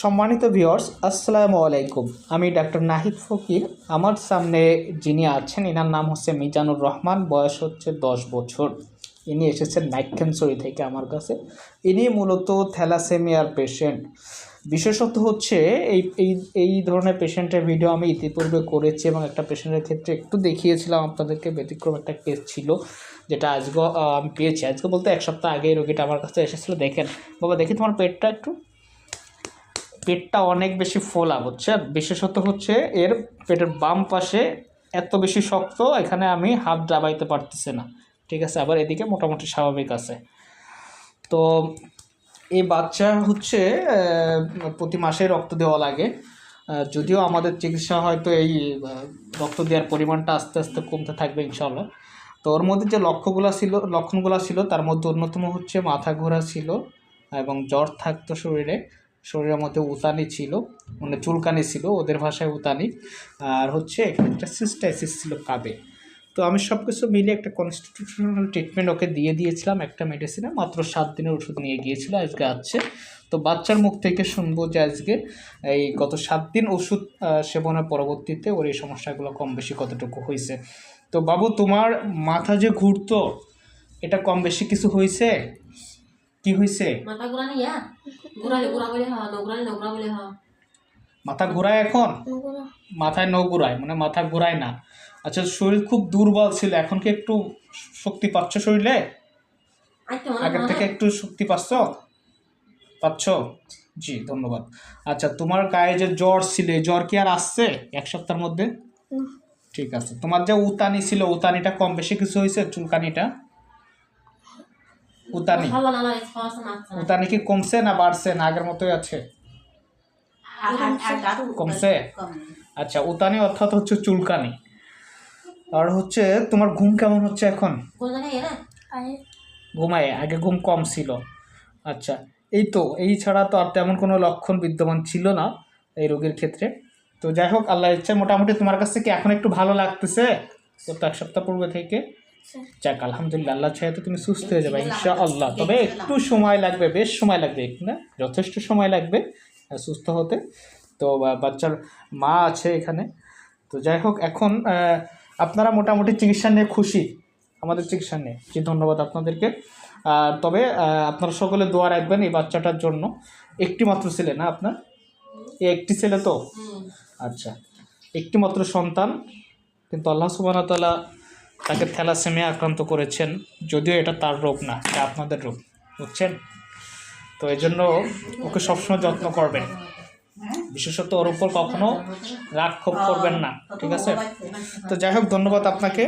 সম্মানিত ভিউয়ার্স, আসসালামু আলাইকুম। আমি ডাক্তার নাহিদ ফকির। আমার সামনে যিনি আছেন এনার নাম হচ্ছে মিজানুর রহমান, বয়স হচ্ছে 10 বছর। ইনি এসেছেন নাইক্ষ্যংছড়ি থেকে আমার কাছে। ইনি মূলত থ্যালাসেমিয়ার পেশেন্ট। বিশেষত হচ্ছে এই এই এই ধরনের পেশেন্টের ভিডিও আমি ইতিপূর্বে করেছি এবং একটা পেশেন্টের ক্ষেত্রে একটু দেখিয়েছিলাম আপনাদেরকে। ব্যতিক্রম একটা কেস ছিল যেটা আজকে আমি পেয়েছি। আজকে বলতে এক সপ্তাহ আগে রোগীটা আমার কাছে এসেছিলো। দেখেন বাবা, দেখি তোমার পেটটা একটু, পেটটা অনেক বেশি ফোলা হচ্ছে। বিশেষত হচ্ছে এর পেটের বাম পাশে এত বেশি শক্ত, এখানে আমি হাত দাবাইতে পারতেছি না, ঠিক আছে। আবার এদিকে মোটামুটি স্বাভাবিক আছে। তো এই বাচ্চা হচ্ছে প্রতি মাসে রক্ত দেওয়া লাগে। যদিও আমাদের চিকিৎসা হয়তো এই রক্ত দেওয়ার পরিমাণটা আস্তে আস্তে কমতে থাকবে ইনশাল্লাহ। তো ওর মধ্যে যে লক্ষণগুলো ছিল তার মধ্যে অন্যতম হচ্ছে মাথা ঘোরা ছিল এবং জ্বর থাকতো শরীরের মধ্যে উতানি ছিল, মানে চুলকানি ছিল, ওদের ভাষায় উতানি। আর হচ্ছে একটা সিস্টাইসিস ছিল কাঁধে। তো আমি সব কিছু মিলে একটা কনস্টিটিউশনাল ট্রিটমেন্ট ওকে দিয়েছিলাম, একটা মেডিসিনে মাত্র 7 দিনের ওষুধ নিয়ে গিয়েছিল, আজকে আছে। তো বাচ্চার মুখ থেকে শুনবো যে আজকে এই গত 7 দিন ওষুধ সেবনের পরবর্তীতে ওর এই সমস্যাগুলো কম বেশি কতটুকু হয়েছে। তো বাবু, তোমার মাথা যে ঘুরতো, এটা কম বেশি কিছু হয়েছে? কি হয়েছে? মাথা ঘুরায় এখন? মাথায় নৌ ঘুরায়, মানে মাথা ঘুরায় না। আচ্ছা, শরীর খুব দুর্বল ছিল, এখন কি একটু শক্তি পাচ্ছ শরীরে? আগের থেকে একটু শক্তি পাচ্ছ? জি, ধন্যবাদ। আচ্ছা, তোমার গায়ে যে জ্বর ছিল, জ্বর কি আর আসছে 1 সপ্তাহের মধ্যে? ঠিক আছে। তোমার যে উতানি ছিল, উতানিটা কম বেশি কিছু হয়েছে? চুলকানিটা, উতানি কি কমছে না বাড়ছে না আগের মতোই আছে? কমছে। আচ্ছা, উতানি অর্থাৎ হচ্ছে চুলকানি। আর হচ্ছে তোমার ঘুম কেমন হচ্ছে এখন? ঘুমায়, আগে ঘুম কম ছিল। আচ্ছা, এই তো, এই ছাড়া তো আর তেমন কোনো লক্ষণ বিদ্যমান ছিল না এই রোগীর ক্ষেত্রে। তো যাই হোক, আল্লাহর ইচ্ছা মোটামুটি তোমার কাছে কি এখন একটু ভালো লাগতেছে? তো 1 সপ্তাহ পূর্বে থেকে যাক, আলহামদুলিল্লাহ, আল্লাহ চাহে তো তুমি সুস্থ হয়ে যাবে ইনশাআল্লাহ। তবে একটু সময় লাগবে, বেশ সময় লাগবে, না যথেষ্ট সময় লাগবে সুস্থ হতে। তো বাচ্চার মা আছে এখানে। তো যাই হোক, এখন আপনারা মোটামুটি চিকিৎসা নিয়ে খুশি? আমাদের চিকিৎসা নিয়ে জি, ধন্যবাদ আপনাদেরকে। তবে আপনারা সকলে দোয়া রাখবেন এই বাচ্চাটার জন্য। একটি মাত্র ছেলে না আপনার? একটি ছেলে তো? আচ্ছা, একটি মাত্র সন্তান, কিন্তু আল্লাহ সুবহানাহু ওয়া তাআলা তাকে থ্যালাসেমিয়া আক্রান্ত করেছেন। যদিও এটা তার রোগ না, এটা আপনাদের রোগ, বুঝছেন? তো এই জন্য ওকে সবসময় যত্ন করবেন, বিশেষত ওর উপর কখনো রাগ ক্ষোভ করবেন না, ঠিক আছে? তো যাই হোক, ধন্যবাদ আপনাকে।